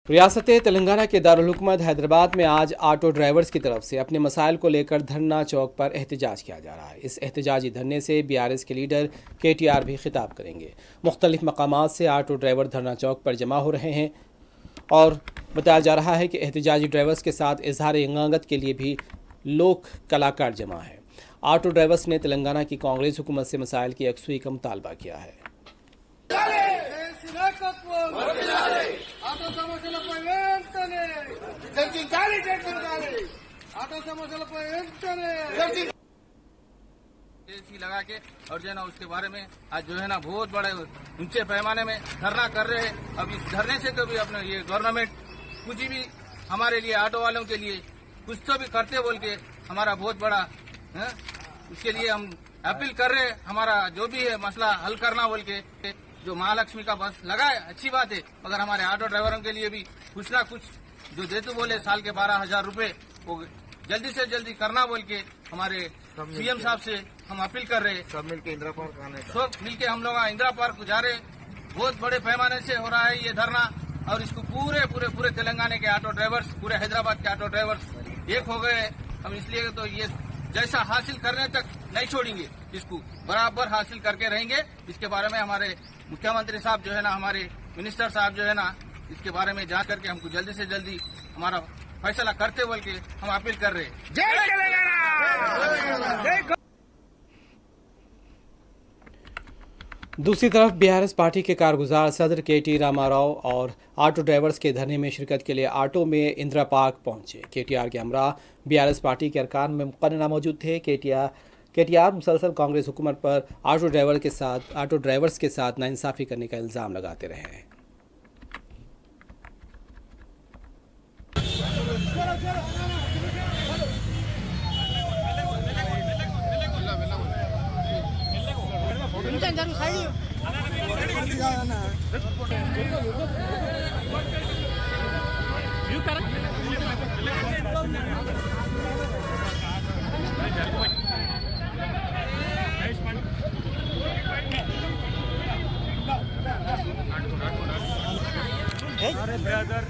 रियासत तेलंगाना के दारुल हुकूमत हैदराबाद में आज ऑटो ड्राइवर्स की तरफ से अपने मसाइल को लेकर धरना चौक पर एहतजाज किया जा रहा है। इस एहतजाजी धरने से BRS के लीडर KTR भी खिताब करेंगे। मुख्तलिफ मकामात से ऑटो ड्राइवर धरना चौक पर जमा हो रहे हैं और बताया जा रहा है कि एहतजाजी ड्राइवर्स के साथ इजहार यंगांगत के लिए भी लोक कलाकार जमा है। ऑटो ड्राइवर्स ने तेलंगाना की कांग्रेस हुकूमत से मसाइल की यकसुई का मुतालबा किया है। लगा के और जो है ना उसके बारे में आज जो है ना बहुत बड़े ऊंचे पैमाने में धरना कर रहे हैं। अब इस धरने से कभी अपने ये गवर्नमेंट कुछ भी हमारे लिए ऑटो वालों के लिए कुछ तो भी करते बोल के हमारा बहुत बड़ा है, उसके लिए हम अपील कर रहे हैं। हमारा जो भी है मसला हल करना बोल के जो महालक्ष्मी का बस लगा है अच्छी बात है, मगर हमारे ऑटो ड्राइवरों के लिए भी कुछ ना कुछ जो देते बोले साल के 12,000 रुपए वो जल्दी से जल्दी करना बोल के हमारे CM साहब से हम अपील कर रहे हैं। सब मिलके इंदिरा पार्क आने का सब मिलके हम लोग इंदिरा पार्क जा रहे। बहुत बड़े पैमाने से हो रहा है ये धरना और इसको पूरे तेलंगाना के ऑटो ड्राइवर्स, पूरे हैदराबाद के ऑटो ड्राइवर्स एक हो गए। हम इसलिए तो ये जैसा हासिल करने तक नहीं छोड़ेंगे, इसको बराबर हासिल करके रहेंगे। इसके बारे में हमारे मुख्यमंत्री साहब जो है ना, हमारे मिनिस्टर साहब जो है ना, इसके बारे में जांच करके हमको जल्दी से जल्दी हमारा फैसला करते बोल के हम अपील कर रहे हैं। जय तेलंगाना। दूसरी तरफ BRS पार्टी के कारगुजार सदर KT रामाराव और ऑटो ड्राइवर्स के धरने में शिरकत के लिए ऑटो में इंदिरा पार्क पहुंचे। KTR के हमरा BRS पार्टी के अरकान में मुकर्रना मौजूद थे। KTR मुसलसल कांग्रेस हुकूमत पर ऑटो ड्राइवर्स के साथ नाइंसाफ़ी करने का इल्ज़ाम लगाते रहे हैं। अरे ब्रदर